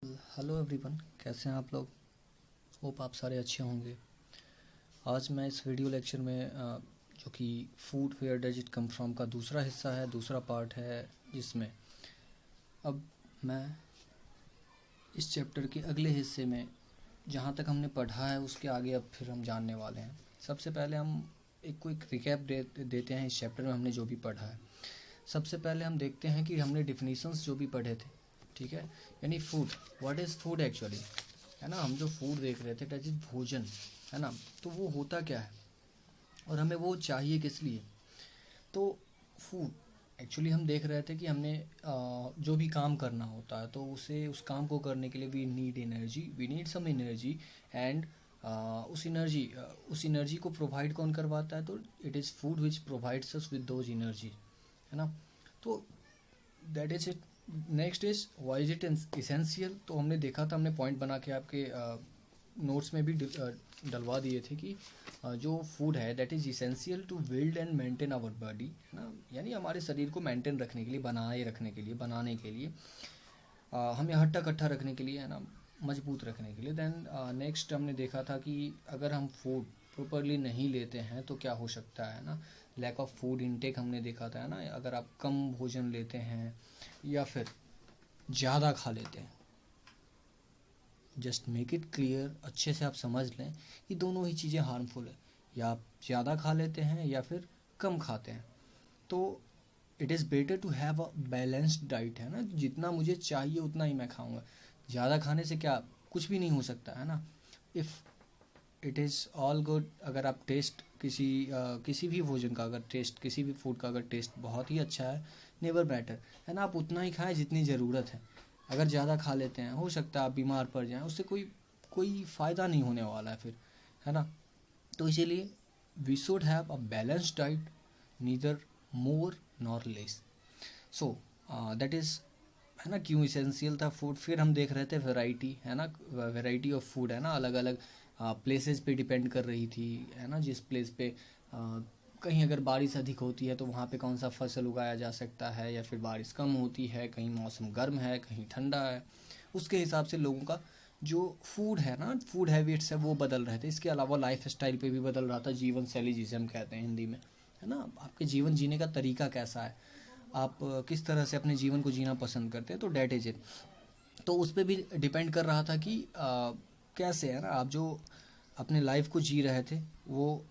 Hello everyone, कैसे हैं आप लोग। होप आप सारे अच्छे होंगे। आज मैं इस वीडियो लेक्चर में जो कि food where does it come from का दूसरा हिस्सा है, दूसरा पार्ट है, जिसमें अब मैं इस चैप्टर के अगले हिस्से में जहाँ तक हमने पढ़ा है उसके आगे अब फिर हम जानने वाले हैं। सबसे पहले हम एक क्विक रिकैप देते हैं इस चैप्टर में हमने जो भी पढ़ा है। सबसे पहले हम देखते हैं कि हमने डिफिनीशंस जो भी पढ़े थे, ठीक है, यानी food, what is food actually, है ना। हम जो फूड देख रहे थे दैट इज भोजन, है ना। तो वो होता क्या है और हमें वो चाहिए किस लिए। तो फूड एक्चुअली हम देख रहे थे कि हमने जो भी काम करना होता है तो उस काम को करने के लिए we need energy, we need some energy and उस एनर्जी को प्रोवाइड कौन करवाता है, तो it is food which provides us with those energy, है ना। तो that is it. Next is why is it essential. तो हमने देखा था, हमने पॉइंट बना के आपके नोट्स में भी डलवा दिए थे कि जो फूड है that is essential to build and maintain our body, है ना, यानी हमारे शरीर को मेंटेन रखने के लिए, बनाए रखने के लिए, बनाने के लिए, हमें हट्टा कट्टा रखने के लिए, है ना, मजबूत रखने के लिए। देन नेक्स्ट हमने देखा था कि अगर हम फूड प्रॉपरली नहीं लेते हैं तो क्या हो सकता है ना, लैक ऑफ फूड इनटेक हमने देखा था, है ना। अगर आप कम भोजन लेते हैं या फिर ज़्यादा खा लेते हैं, जस्ट मेक इट क्लियर, अच्छे से आप समझ लें कि दोनों ही चीज़ें हार्मफुल है। या आप ज़्यादा खा लेते हैं या फिर कम खाते हैं, तो it is better to have a balanced diet, है ना। जितना मुझे चाहिए उतना ही मैं खाऊंगा। ज़्यादा खाने से क्या कुछ भी नहीं हो सकता, है ना। If it is all good, अगर आप टेस्ट किसी भी भोजन का अगर टेस्ट, किसी भी फूड का अगर टेस्ट बहुत ही अच्छा है, नेवर मैटर, है ना, आप उतना ही खाएं जितनी ज़रूरत है। अगर ज़्यादा खा लेते हैं हो सकता है आप बीमार पड़ जाएं, उससे कोई फ़ायदा नहीं होने वाला है फिर, है ना। तो इसीलिए we should have a balanced diet, neither more nor less. So that is, है ना, क्यों इसेंशियल था फूड। फिर हम देख रहे थे वैरायटी, है ना, वैरायटी ऑफ फूड, है ना, अलग अलग प्लेसेस पे डिपेंड कर रही थी, है ना। जिस प्लेस पे कहीं अगर बारिश अधिक होती है तो वहाँ पे कौन सा फसल उगाया जा सकता है, या फिर बारिश कम होती है, कहीं मौसम गर्म है, कहीं ठंडा है, उसके हिसाब से लोगों का जो फूड है ना, फूड हैबिट्स है वो बदल रहे थे। इसके अलावा लाइफ स्टाइल पे भी बदल रहा था, जीवन शैली जिसे हम कहते हैं हिंदी में, है ना। आपके जीवन जीने का तरीका कैसा है, आप किस तरह से अपने जीवन को जीना पसंद करते हैं, तो डैट इज इट। तो उस पर भी डिपेंड कर रहा था कि कैसे, है ना, आप जो अपने लाइफ को जी रहे थे वो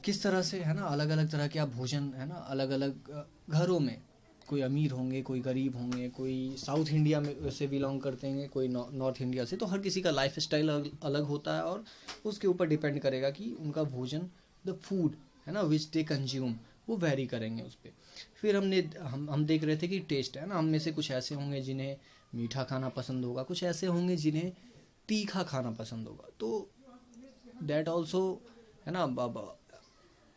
किस तरह से, है ना। अलग अलग तरह के आप भोजन, है ना, अलग अलग घरों में, कोई अमीर होंगे, कोई गरीब होंगे, कोई साउथ इंडिया में से बिलोंग करते हैं, कोई नॉर्थ इंडिया से, तो हर किसी का लाइफ स्टाइल अलग होता है और उसके ऊपर डिपेंड करेगा कि उनका भोजन, द फूड, है ना, विच दे कंज्यूम, वो वेरी करेंगे उस पर। फिर हम देख रहे थे कि टेस्ट, है ना, हम में से कुछ ऐसे होंगे जिन्हें मीठा खाना पसंद होगा, कुछ ऐसे होंगे जिन्हें तीखा खाना पसंद होगा। तो दैट ऑल्सो, है ना,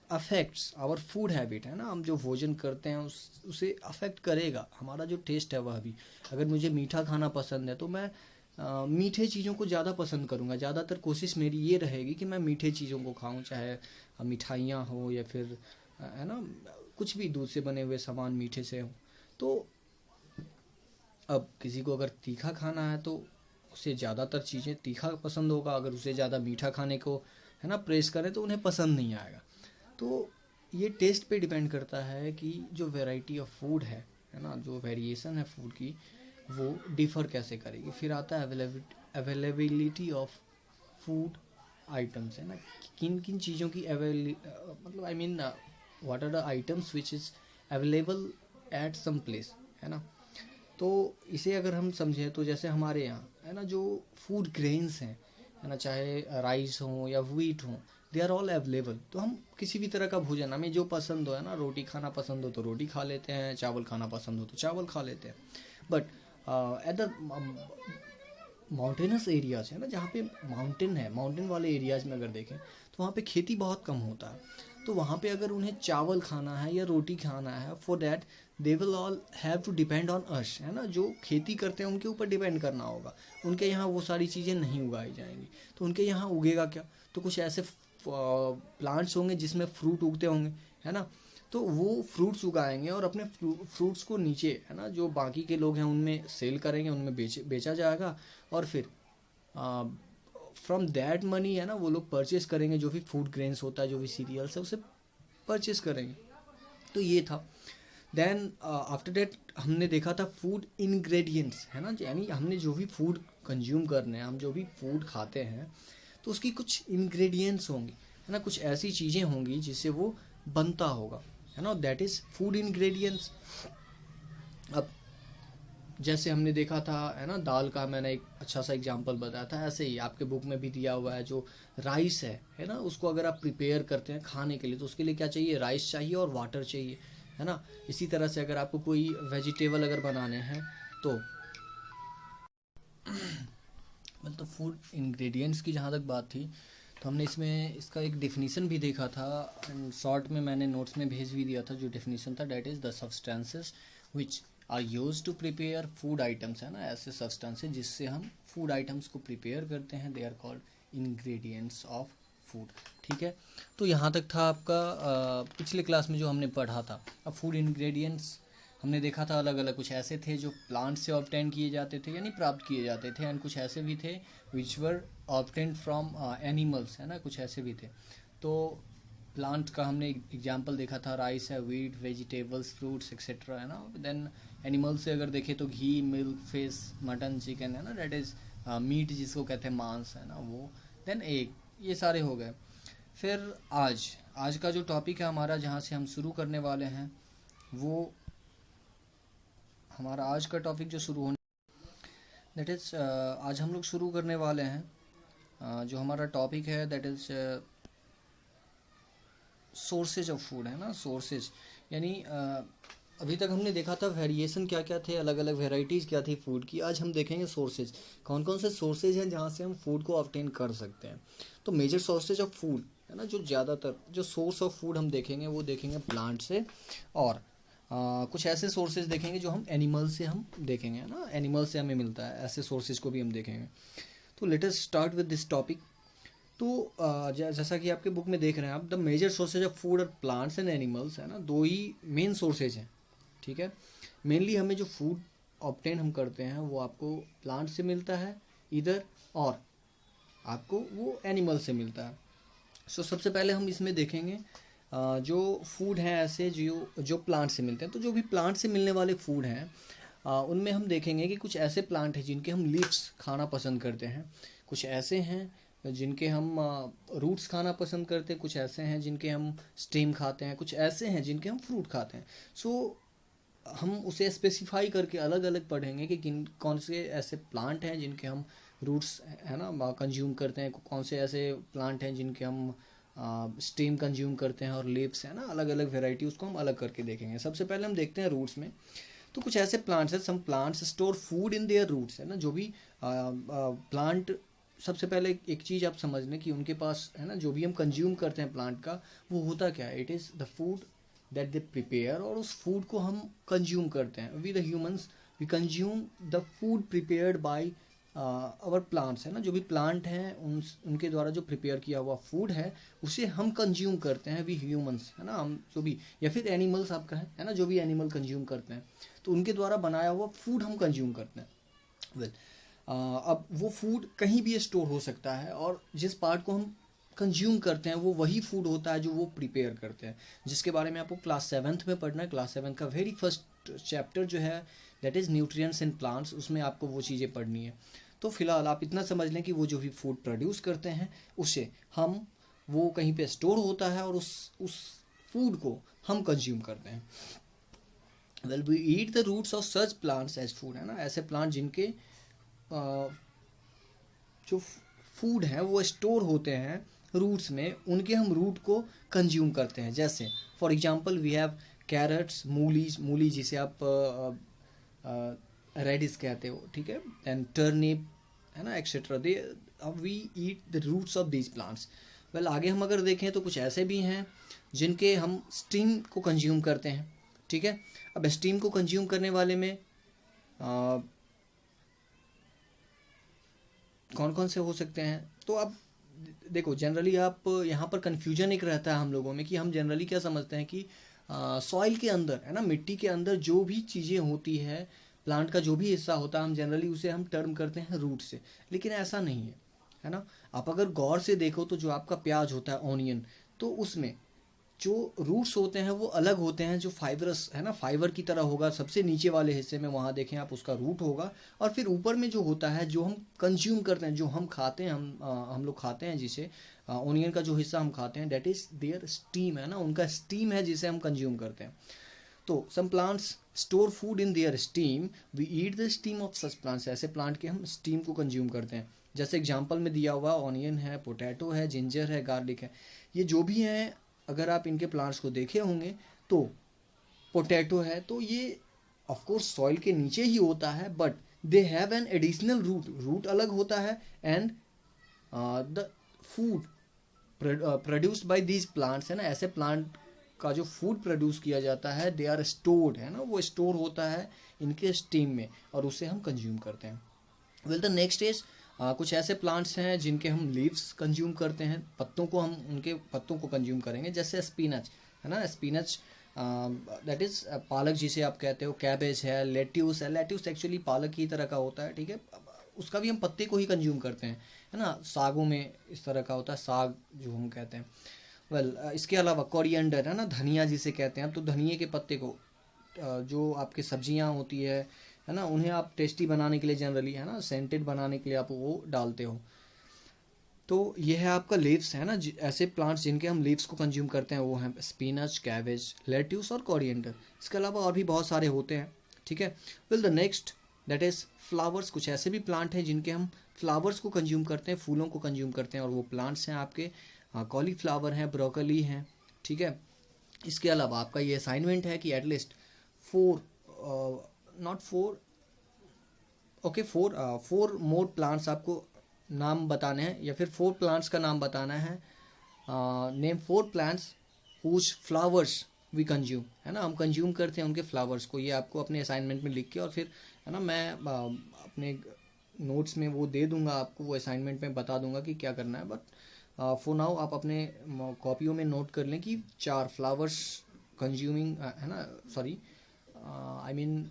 अफेक्ट्स आवर फूड हैबिट, है ना। हम जो भोजन करते हैं उसे अफेक्ट करेगा हमारा जो टेस्ट है वह भी। अगर मुझे मीठा खाना पसंद है तो मैं मीठे चीज़ों को ज़्यादा पसंद करूँगा। ज़्यादातर कोशिश मेरी ये रहेगी कि मैं मीठे चीज़ों को खाऊं, चाहे मिठाइयाँ हो या फिर है ना, कुछ भी दूध से बने हुए सामान मीठे से हो। तो अब किसी को अगर तीखा खाना है तो उसे ज़्यादातर चीज़ें तीखा पसंद होगा, अगर उसे ज़्यादा मीठा खाने को, है ना, प्रेस करें तो उन्हें पसंद नहीं आएगा। तो ये टेस्ट पे डिपेंड करता है कि जो वैरायटी ऑफ फूड है ना, जो वेरिएशन है फूड की, वो डिफ़र कैसे करेगी। फिर आता है अवेलेबिलिटी ऑफ फूड आइटम्स, है ना, किन किन चीज़ों की मतलब I mean what are the items which is available at some place, है ना। तो इसे अगर हम समझें तो जैसे हमारे यहाँ, है ना, जो फूड ग्रेन्स हैं, है ना, चाहे राइस हो या व्हीट हो, दे आर ऑल अवेलेबल। तो हम किसी भी तरह का भोजन, हमें जो पसंद हो, है ना, रोटी खाना पसंद हो तो रोटी खा लेते हैं, चावल खाना पसंद हो तो चावल खा लेते हैं। But at the mountainous areas, है ना, जहाँ पे माउंटेन है, माउंटेन वाले एरियाज में अगर देखें तो वहाँ पे खेती बहुत कम होता है। तो वहाँ पे अगर उन्हें चावल खाना है या रोटी खाना है, for that they will all have to depend on us, है ना। जो खेती करते हैं उनके ऊपर डिपेंड करना होगा। उनके यहाँ वो सारी चीज़ें नहीं उगाई जाएंगी, तो उनके यहाँ उगेगा क्या, तो कुछ ऐसे प्लांट्स होंगे जिसमें फ्रूट उगते होंगे, है ना। तो वो फ्रूट्स उगाएंगे और अपने फ्रूट्स को नीचे है ना जो बाकी के लोग हैं उनमें सेल करेंगे, उनमें बेचा जाएगा, और फिर फ्रॉम दैट मनी है ना वो लोग परचेस करेंगे, जो भी फूड ग्रेन्स होता है, जो भी सीरियल्स है, उसे परचेस करेंगे। तो ये था। देन आफ्टर दैट हमने देखा था फूड इंग्रेडिएंट्स, है ना, यानी हमने जो भी फूड कंज्यूम करने हैं, हम जो भी फूड खाते हैं, तो उसकी कुछ इंग्रेडिएंट्स होंगी, है ना, कुछ ऐसी चीज़ें होंगी जिससे वो बनता होगा, है ना, दैट इज़ फूड इंग्रेडिएंट्स। अब जैसे हमने देखा था, है ना, दाल का मैंने एक अच्छा सा एग्जांपल बताया था, ऐसे ही आपके बुक में भी दिया हुआ है, जो राइस है ना, उसको अगर आप प्रिपेयर करते हैं खाने के लिए तो उसके लिए क्या चाहिए, राइस चाहिए और वाटर चाहिए, है ना। इसी तरह से अगर आपको कोई वेजिटेबल अगर बनाने हैं तो मतलब फूड इंग्रेडिएंट्स की जहाँ तक बात थी, तो हमने इसमें इसका एक डेफिनेशन भी देखा था, एंड शॉर्ट में मैंने नोट्स में भेज भी दिया था। जो डेफिनेशन था, that is the substances which are use to prepare food items, है ना, ऐसे सब्सटेंसेस जिससे हम फूड आइटम्स को प्रिपेयर करते हैं, they are called ingredients of food. ठीक है, तो यहाँ तक था आपका पिछले क्लास में जो हमने पढ़ा था। अब फूड इंग्रेडिएंट्स हमने देखा था अलग अलग, कुछ ऐसे थे जो प्लांट से ऑब्टेन किए जाते थे, यानी प्राप्त किए जाते थे, एंड कुछ ऐसे भी थे विच वर ऑब्टेन फ्रॉम एनिमल्स, है ना, कुछ ऐसे भी थे। तो प्लांट का हमने एग्जांपल देखा था, राइस है, वीट, वेजिटेबल्स, फ्रूट्स एक्सेट्रा, है ना। देन एनिमल से अगर देखें तो घी, मिल्क, फिश, मटन, चिकन, है ना, डेट इज़ मीट जिसको कहते हैं, मांस, है ना वो। देन एग, ये सारे हो गए। फिर आज का जो टॉपिक है हमारा, जहाँ से हम शुरू करने वाले हैं, वो हमारा आज का टॉपिक जो शुरू होने दैट इज़ आज हम लोग शुरू करने वाले हैं जो हमारा टॉपिक है, that is sources of food, है ना, सोर्सेज, यानी अभी तक हमने देखा था वेरिएशन क्या क्या थे, अलग अलग वेराइटीज़ क्या थी फूड की। आज हम देखेंगे सोर्सेज, कौन कौन से सोर्सेज हैं जहाँ से हम फूड को ऑब्टेन कर सकते हैं। तो मेजर सोर्सेज ऑफ फूड, है ना, जो ज़्यादातर जो सोर्स ऑफ फूड हम देखेंगे वो देखेंगे प्लांट से, और कुछ ऐसे सोर्सेज देखेंगे जो हम एनिमल से हम देखेंगे, है ना, एनिमल से हमें मिलता है, ऐसे सोर्सेज को भी हम देखेंगे। तो let us start with this topic. तो जैसा कि आपके बुक में देख रहे हैं आप, the major sources of food और प्लांट्स एंड एनिमल्स, है ना, दो ही मेन सोर्सेज हैं। ठीक है, मेनली हमें जो फूड ऑब्टेन हम करते हैं वो आपको प्लांट से मिलता है इधर, और आपको वो एनिमल से मिलता है। सो सबसे पहले हम इसमें देखेंगे जो फूड हैं ऐसे जो प्लांट से मिलते हैं। तो जो भी प्लांट से मिलने वाले फूड हैं उनमें हम देखेंगे कि कुछ ऐसे प्लांट हैं जिनके हम लीव्स खाना पसंद करते हैं, कुछ ऐसे हैं जिनके हम रूट्स खाना पसंद करते हैं, कुछ ऐसे हैं जिनके हम स्टेम खाते हैं, कुछ ऐसे हैं जिनके हम फ्रूट खाते हैं। सो हम उसे स्पेसिफाई करके अलग अलग पढ़ेंगे कि किन कौन से ऐसे प्लांट हैं जिनके हम रूट्स, है ना, कंज्यूम करते हैं, कौन से ऐसे प्लांट हैं जिनके हम स्टेम कंज्यूम करते हैं, और लीव्स, है ना, अलग अलग वेराइटी, उसको हम अलग करके देखेंगे। सबसे पहले हम देखते हैं रूट्स में। तो कुछ ऐसे प्लांट्स हैं, some plants store food in their roots, है ना, जो भी प्लांट, सबसे पहले एक चीज़ आप समझ लें कि उनके पास, है ना, जो भी हम कंज्यूम करते हैं प्लांट का, वो होता क्या है, it is the food that they prepare, और उस फूड को हम कंज्यूम करते हैं। We the humans we consume the food prepared by our plants, है ना, जो भी प्लांट हैं उनके द्वारा जो प्रिपेयर किया हुआ फूड है उसे हम कंज्यूम करते हैं, वी ह्यूमंस, है ना, हम जो भी, या फिर एनिमल्स आप कहें, है ना, जो भी एनिमल कंज्यूम करते हैं, तो उनके द्वारा बनाया हुआ फूड हम कंज्यूम करते हैं। वेल अब वो फूड कहीं भी स्टोर हो सकता है, और जिस पार्ट को हम कंज्यूम करते हैं वो वही फूड होता है जो वो प्रिपेयर करते हैं, जिसके बारे में आपको क्लास 7th में पढ़ना है। क्लास 7 का वेरी फर्स्ट चैप्टर जो है that is nutrients in plants, उसमें आपको वो चीज़ें पढ़नी है। तो फिलहाल आप इतना समझ लें कि वो जो भी फूड प्रोड्यूस करते हैं उसे हम, वो कहीं पे स्टोर होता है और उस फूड को हम कंज्यूम करते हैं। Well we eat the roots of such plants as food, है ना, ऐसे प्लांट जिनके जो फूड है वो स्टोर होते हैं रूट्स में, उनके हम रूट को कंज्यूम करते हैं। जैसे for example we have carrots, मूली जिसे आप रेडिस कहते हो, ठीक है, एंड टर्निप, है ना, etcetera, they we eat the roots of these plants. Well आगे हम अगर देखें तो कुछ ऐसे भी हैं जिनके हम स्टीम को कंज्यूम करते हैं। ठीक है, अब स्टीम को कंज्यूम करने वाले में कौन कौन से हो सकते हैं। तो अब देखो, जनरली आप यहाँ पर कन्फ्यूजन एक रहता है हम लोगों में कि हम जनरली क्या समझते हैं कि सॉइल के अंदर, है ना, मिट्टी के अंदर जो भी चीज़ें होती है, प्लांट का जो भी हिस्सा होता है, हम जनरली उसे हम टर्म करते हैं रूट से, लेकिन ऐसा नहीं है ना। आप अगर गौर से देखो तो जो आपका प्याज होता है, ऑनियन, तो उसमें जो रूट्स होते हैं वो अलग होते हैं, जो फाइबरस है ना, फाइबर की तरह होगा सबसे नीचे वाले हिस्से में, वहाँ देखें आप, उसका रूट होगा। और फिर ऊपर में जो होता है, जो हम कंज्यूम करते हैं, जो हम खाते हैं, हम लोग खाते हैं, जिसे ऑनियन का जो हिस्सा हम खाते हैं, दैट इज देयर स्टीम, है ना, उनका स्टीम है जिसे हम कंज्यूम करते हैं। तो some plants store food in their stem, we eat the stem of such plants, ऐसे प्लांट के हम स्टीम को कंज्यूम करते हैं। जैसे एग्जाम्पल में दिया हुआ ऑनियन है, पोटैटो है, जिंजर है, गार्लिक है, ये जो भी हैं, अगर आप इनके प्लांट्स को देखे होंगे तो पोटैटो है तो ये ऑफ कोर्स सॉइल के नीचे ही होता है, but they have an additional root अलग होता है, and the food produced by these plants, है ना, ऐसे प्लांट का जो फूड प्रोड्यूस किया जाता है, दे आर स्टोर्ड, है ना, वो स्टोर होता है इनके स्टीम में, और उसे हम कंज्यूम करते हैं। वेल, द नेक्स्ट इज कुछ ऐसे प्लांट्स हैं जिनके हम लीव्स कंज्यूम करते हैं, पत्तों को हम उनके पत्तों को कंज्यूम करेंगे, जैसे स्पिनच, है ना, स्पिनच दैट इज पालक जिसे आप कहते हो, कैबेज है, लेट्यूस है, लेट्यूस एक्चुअली पालक की तरह का होता है, ठीक है, उसका भी हम पत्ते को ही कंज्यूम करते हैं, है ना, सागों में इस तरह का होता है, साग जो हम कहते हैं। वेल, इसके अलावा कोरिएंडर, है ना, धनिया जिसे कहते हैं, तो धनिए के पत्ते को जो आपकी सब्जियां होती है ना, उन्हें आप टेस्टी बनाने के लिए जनरली, है ना, सेंटेड बनाने के लिए आप वो डालते हो। तो ये है आपका लीव्स, है ना, ऐसे प्लांट्स जिनके हम लीव्स को कंज्यूम करते हैं वो हैं स्पिनच, कैबेज, लेट्यूस और कोरिएंडर। इसके अलावा और भी बहुत सारे होते हैं, ठीक है। Well, the next that is flowers, कुछ ऐसे भी प्लांट हैं जिनके हम फ्लावर्स को कंज्यूम करते हैं, फूलों को कंज्यूम करते हैं, और वो प्लांट्स हैं आपके कॉलीफ्लावर हैं, ब्रोकली हैं, ठीक है। इसके अलावा आपका ये असाइनमेंट है कि एटलीस्ट फोर मोर प्लांट्स आपको नाम बताने हैं, या फिर 4 प्लांट्स का नाम बताना है। Name 4 plants whose flowers we consume, है ना, हम कंज्यूम करते हैं उनके फ्लावर्स को। ये आपको अपने असाइनमेंट में लिख के, और फिर, है ना, मैं अपने नोट्स में वो दे दूंगा आपको, वो असाइनमेंट में बता दूंगा कि क्या करना है। बट फॉर नाउ आप अपने कॉपियों में नोट कर लें कि 4 फ्लावर्स कंज्यूमिंग, है ना, सॉरी, आई मीन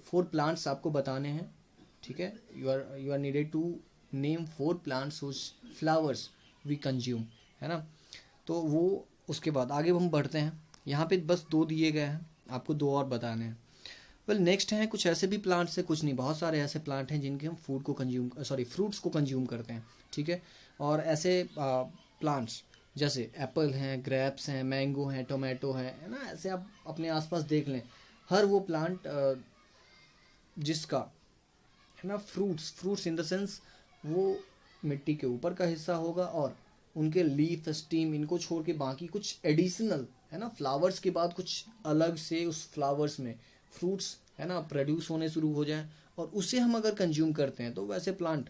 4 प्लांट्स आपको बताने हैं, ठीक है। You are needed to name 4 plants whose flowers we consume, है ना। तो वो उसके बाद आगे हम बढ़ते हैं। यहाँ पे बस 2 दिए गए हैं, आपको 2 और बताने हैं। वेल, नेक्स्ट है कुछ ऐसे भी प्लांट्स है, कुछ नहीं, बहुत सारे ऐसे प्लांट हैं जिनके हम फ्रूट्स को कंज्यूम करते हैं, ठीक है। और ऐसे प्लांट्स जैसे एप्पल हैं, ग्रेप्स हैं, मैंगो हैं, टोमेटो है ना, ऐसे आप अपने आसपास देख लें, हर वो प्लांट जिसका, है ना, फ्रूट्स इन द सेंस वो मिट्टी के ऊपर का हिस्सा होगा, और उनके लीफ, स्टीम, इनको छोड़ के बाकी कुछ एडिशनल, है ना, फ्लावर्स के बाद कुछ अलग से उस फ्लावर्स में फ्रूट्स, है ना, प्रोड्यूस होने शुरू हो जाए, और उसे हम अगर कंज्यूम करते हैं, तो वैसे प्लांट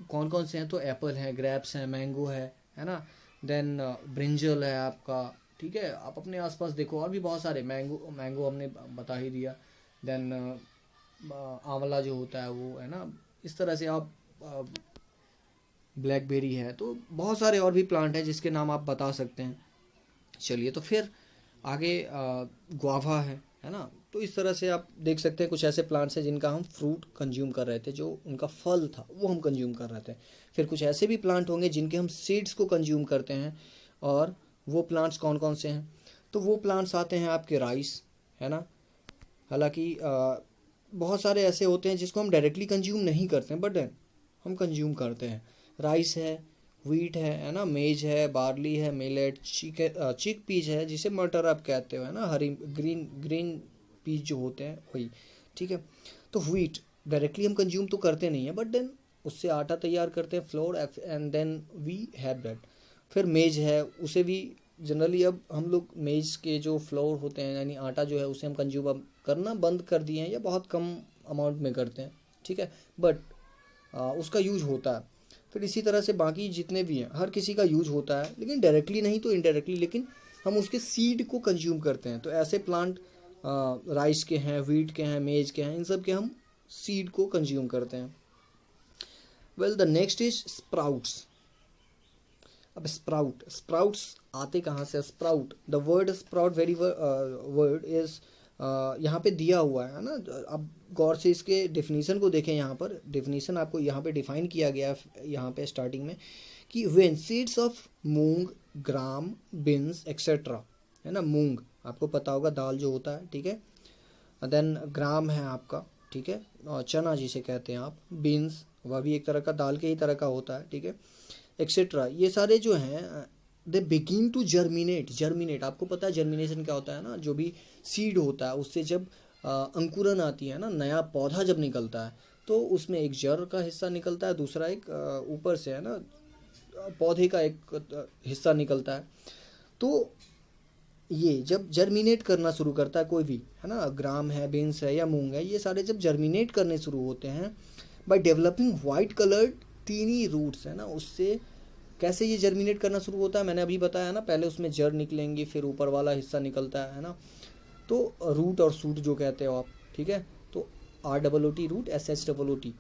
कौन कौन से हैं, तो एप्पल है, ग्रेप्स हैं, मैंगो है ना, देन ब्रिंजल है आपका, ठीक है। आप अपने आसपास देखो, और भी बहुत सारे, मैंगो हमने बता ही दिया, देन आंवला जो होता है वो, है ना, इस तरह से आप ब्लैकबेरी है, तो बहुत सारे और भी प्लांट हैं जिसके नाम आप बता सकते हैं। चलिए, तो फिर आगे गुआवा है ना, तो इस तरह से आप देख सकते हैं कुछ ऐसे प्लांट्स हैं जिनका हम फ्रूट कंज्यूम कर रहे थे, जो उनका फल था वो हम कंज्यूम कर रहे थे। फिर कुछ ऐसे भी प्लांट होंगे जिनके हम सीड्स को कंज्यूम करते हैं, और वो प्लांट्स कौन कौन से हैं, तो वो प्लांट्स आते हैं आपके राइस, है ना। हालांकि बहुत सारे ऐसे होते हैं जिसको हम डायरेक्टली कंज्यूम नहीं करते हैं, बट हम कंज्यूम करते हैं। राइस है, व्हीट है ना, मेज है, बार्ली है, मिलेट, चिक पीज है, जिसे मटर आप कहते हो, है ना, हरी ग्रीन पीज जो होते हैं वही, ठीक है। तो व्हीट डायरेक्टली हम कंज्यूम तो करते नहीं है, बट देन उससे आटा तैयार करते हैं, flour, and then we have that. फिर मेज है, उसे भी जनरली अब हम लोग मेज के जो फ्लोर होते हैं, यानी आटा जो है, उसे हम कंज्यूम अब करना बंद कर दिए हैं, या बहुत कम अमाउंट में करते हैं, ठीक है, बट उसका यूज होता है। फिर इसी तरह से बाकी जितने भी हैं, हर किसी का यूज होता है, लेकिन डायरेक्टली नहीं तो इनडायरेक्टली, लेकिन हम उसके सीड को कंज्यूम करते हैं। तो ऐसे प्लांट राइस के हैं, व्हीट के हैं, मेज के हैं, इन सब के हम सीड को कंज्यूम करते हैं। Well, the next is sprouts. अब स्प्राउट्स आते कहाँ से, sprout, the word sprout very word is यहाँ पे दिया हुआ है ना। अब गौर से इसके डेफिनेशन को देखें, यहाँ पर डेफिनेशन आपको यहाँ पे डिफाइन किया गया है यहाँ पे स्टार्टिंग में कि when seeds of moong, gram, beans etcetera, है ना। मूंग आपको पता होगा दाल जो होता है, ठीक है। देन ग्राम है आपका, ठीक है, और चना जिसे कहते हैं आप, बीन्स वह भी एक तरह का दाल के ही तरह का होता है, ठीक है, एक्सेट्रा। ये सारे जो हैं they begin to germinate. Germinate आपको पता है जर्मिनेशन क्या होता है ना, जो भी सीड होता है उससे जब अंकुरन आती है ना, नया पौधा जब निकलता है तो उसमें एक जड़ का हिस्सा निकलता है, दूसरा एक ऊपर से है ना पौधे का एक हिस्सा निकलता है। तो ये जब जर्मिनेट करना शुरू करता है कोई भी, है ना, ग्राम है, बीन्स है या मूंग है, ये सारे जब जर्मिनेट करने शुरू होते हैं by developing white coloured tiny roots, है ना, उससे कैसे ये जर्मिनेट करना शुरू होता है मैंने अभी बताया ना, पहले उसमें जड़ निकलेंगी, फिर ऊपर वाला हिस्सा निकलता है ना, तो रूट और सूट जो कहते हो आप, ठीक है। तो ROOT रूट, SHOOT,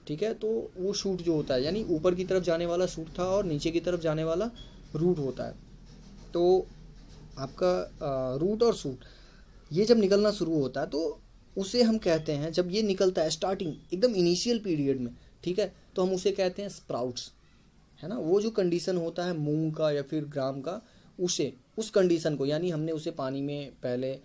ठीक है। तो वो शूट जो होता है यानी ऊपर की तरफ जाने वाला शूट था और नीचे की तरफ जाने वाला रूट होता है। तो आपका रूट और शूट ये जब निकलना शुरू होता है तो उसे हम कहते हैं, जब ये निकलता है स्टार्टिंग एकदम इनिशियल पीरियड में, ठीक है, तो हम उसे कहते हैं स्प्राउट्स, है ना। वो जो कंडीशन होता है मूंग का या फिर ग्राम का, उसे उस कंडीशन को यानी हमने उसे पानी में पहले,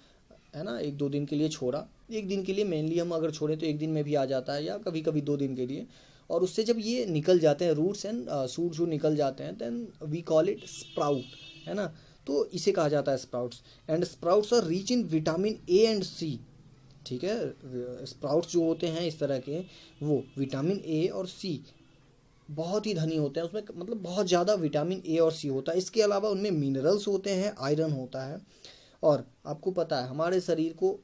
है ना, 1-2 दिन के लिए छोड़ा, 1 दिन के लिए मेनली हम अगर छोड़ें तो 1 दिन में भी आ जाता है या कभी कभी 2 दिन के लिए, और उससे जब ये निकल जाते हैं रूट्स एंड शूट जो निकल जाते हैं, then we call it sprout, है ना। तो इसे कहा जाता है sprouts. And sprouts are rich in vitamin A and C, ठीक है। स्प्राउट्स जो होते हैं इस तरह के, वो विटामिन ए और सी बहुत ही धनी होते हैं, उसमें मतलब बहुत ज़्यादा विटामिन ए और सी होता है। इसके अलावा उनमें मिनरल्स होते हैं, आयरन होता है, और आपको पता है हमारे शरीर को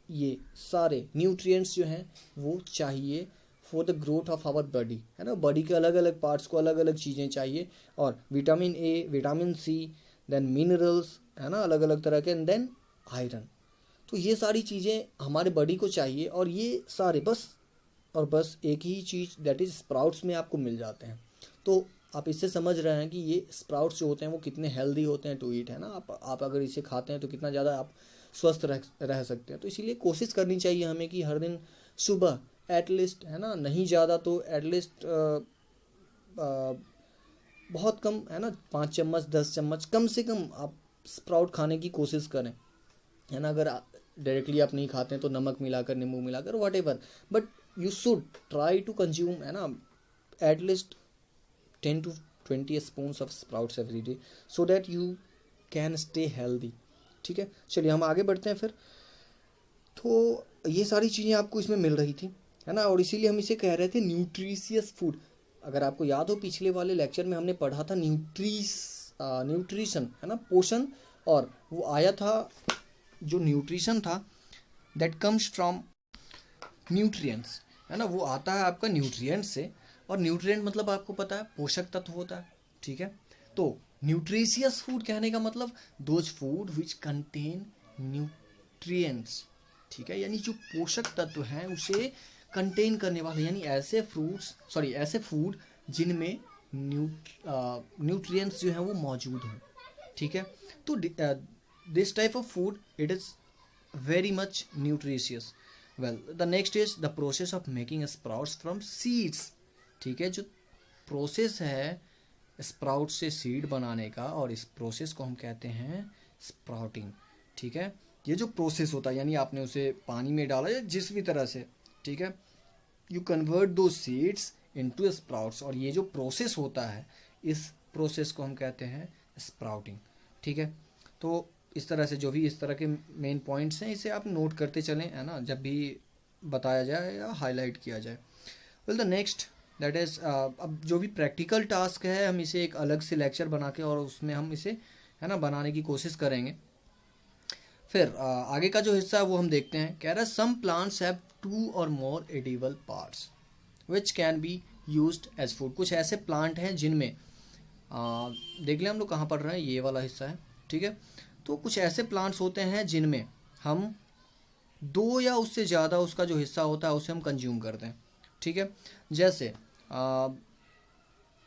ये सारे न्यूट्रिएंट्स जो हैं वो चाहिए for the growth of our body, है ना। बॉडी के अलग अलग पार्ट्स को अलग अलग चीज़ें चाहिए, और vitamin A, vitamin C, then minerals, है ना, अलग अलग तरह के, एंड देन आयरन। तो ये सारी चीज़ें हमारे बॉडी को चाहिए, और ये सारे बस और बस एक ही चीज़ दैट इज़ स्प्राउट्स में आपको मिल जाते हैं। तो आप इससे समझ रहे हैं कि ये स्प्राउट्स जो होते हैं वो कितने हेल्दी होते हैं टू ईट, है ना। आप अगर इसे खाते हैं तो कितना ज़्यादा आप स्वस्थ रह सकते हैं। तो इसीलिए कोशिश करनी चाहिए हमें कि हर दिन सुबह एटलीस्ट, है ना, नहीं ज़्यादा तो एटलीस्ट बहुत कम, है ना, 5 चम्मच 10 चम्मच कम से कम आप स्प्राउट खाने की कोशिश करें, है ना। अगर डायरेक्टली आप नहीं खाते हैं तो नमक मिलाकर, नींबू मिलाकर, whatever, but you should try to consume, है ना, at least 10 to 20 spoons of sprouts every day, so that you can stay healthy, ठीक है। चलिए हम आगे बढ़ते हैं फिर। तो ये सारी चीज़ें आपको इसमें मिल रही थी, है ना, और इसीलिए हम इसे कह रहे थे न्यूट्रिशियस फूड। अगर आपको याद हो पिछले वाले लेक्चर में हमने पढ़ा था न्यूट्रिशन, है ना, पोषण, और वो आया था जो न्यूट्रिशन था दैट कम्स फ्रॉम न्यूट्रिएंट्स, है ना, वो आता है आपका न्यूट्रिएंट से, और न्यूट्रिएंट मतलब आपको पता है पोषक तत्व होता है, ठीक है। तो न्यूट्रिशियस फूड कहने का मतलब those food which contain nutrients, ठीक है, यानी जो पोषक तत्व हैं उसे कंटेन करने वाले, यानी ऐसे फूड जिनमें न्यूट्रिएंट्स जो हैं वो मौजूद हों, ठीक है। तो this type of food it is very much nutritious. Well, the next is the process of making sprouts from seeds, ठीक है। जो प्रोसेस है स्प्राउट से सीड बनाने का, और इस प्रोसेस को हम कहते हैं स्प्राउटिंग, ठीक है। ये जो प्रोसेस होता है यानी आपने उसे पानी में डाला या जिस भी तरह से, ठीक है, यू कन्वर्ट दो सीड्स इनटू स्प्राउट्स, और ये जो प्रोसेस होता है इस प्रोसेस को हम कहते हैं स्प्राउटिंग, ठीक है। तो इस तरह से जो भी इस तरह के मेन पॉइंट्स हैं इसे आप नोट करते चलें, है ना, जब भी बताया जाए या हाईलाइट किया जाए। Well the next that is, अब जो भी प्रैक्टिकल टास्क है हम इसे एक अलग से लेक्चर बना के और उसमें हम इसे, है ना, बनाने की कोशिश करेंगे। फिर आगे का जो हिस्सा है वो हम देखते हैं। कह रहा है some plants have 2 or more edible parts which can be used as food. कुछ ऐसे प्लांट हैं जिनमें देख लें हम लोग कहाँ पढ़ रहे हैं, ये वाला हिस्सा है, ठीक है। तो कुछ ऐसे प्लांट्स होते हैं जिनमें हम 2 या उससे ज़्यादा उसका जो हिस्सा होता है उसे हम कंज्यूम करते हैं, ठीक है। जैसे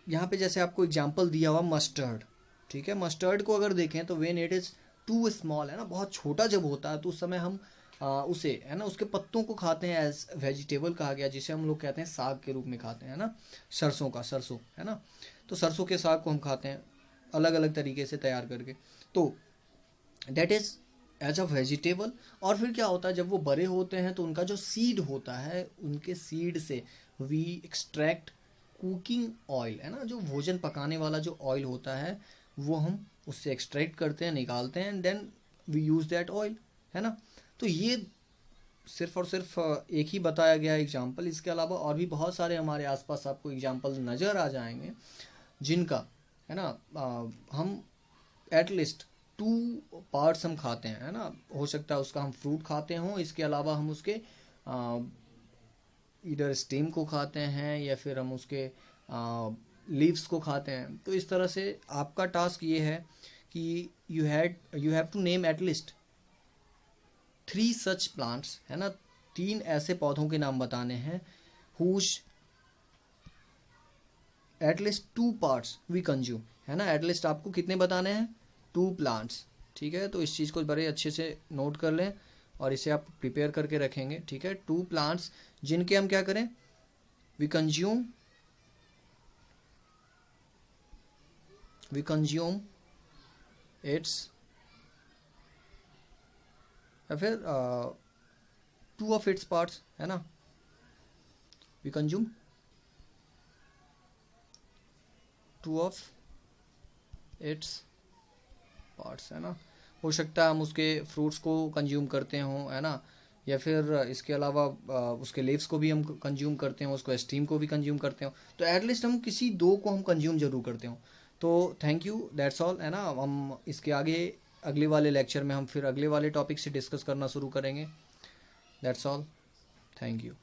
यहाँ पे जैसे आपको एग्जांपल दिया हुआ मस्टर्ड, ठीक है। मस्टर्ड को अगर देखें तो when it is too small, है ना, बहुत छोटा जब होता है तो उस समय हम उसे, है ना, उसके पत्तों को खाते हैं, एज वेजिटेबल कहा गया, जिसे हम लोग कहते हैं साग के रूप में खाते हैं, है ना, सरसों, है ना, तो सरसों के साग को हम खाते हैं अलग अलग तरीके से तैयार करके, तो that is as a vegetable. और फिर क्या होता है, जब वो बड़े होते हैं तो उनका जो सीड होता है, उनके सीड से वी एक्सट्रैक्ट कुकिंग ऑयल, है ना, जो भोजन पकाने वाला जो ऑयल होता है वो हम उससे एक्सट्रैक्ट करते हैं, निकालते हैं, and then we use that oil, है ना। तो ये सिर्फ और सिर्फ एक ही बताया गया एग्जाम्पल, इसके अलावा और भी बहुत सारे हमारे आसपास आपको एग्जाम्पल नज़र आ जाएंगे जिनका, है ना, हम एटलीस्ट 2 पार्ट्स हम खाते हैं, है ना, हो सकता है उसका हम फ्रूट खाते हों, इसके अलावा हम उसके इधर स्टेम को खाते हैं या फिर हम उसके लीव्स को खाते हैं। तो इस तरह से आपका टास्क ये है कि you have to name at least 3 such plants, है ना, 3 ऐसे पौधों के नाम बताने हैं whose at least 2 parts we consume, है ना, एटलीस्ट आपको कितने बताने हैं, 2 प्लांट्स, ठीक है। तो इस चीज़ को बड़े अच्छे से नोट कर लें और इसे आप प्रिपेयर करके रखेंगे, ठीक है। 2 प्लांट्स जिनके हम क्या करें, वी कंज्यूम इट्स, या फिर 2 ऑफ इट्स पार्ट्स, है ना, we consume 2 of its parts, है ना। हो सकता है हम उसके फ्रूट्स को कंज्यूम करते हों, है ना, या फिर इसके अलावा उसके लीव्स को भी हम कंज्यूम करते हो, उसको स्टीम को भी कंज्यूम करते हो, तो एटलीस्ट हम किसी 2 को हम कंज्यूम जरूर करते हो। तो थैंक यू, दैट्स ऑल, है ना। हम इसके आगे अगले वाले लेक्चर में हम फिर अगले वाले टॉपिक से डिस्कस करना शुरू करेंगे। That's all, thank you.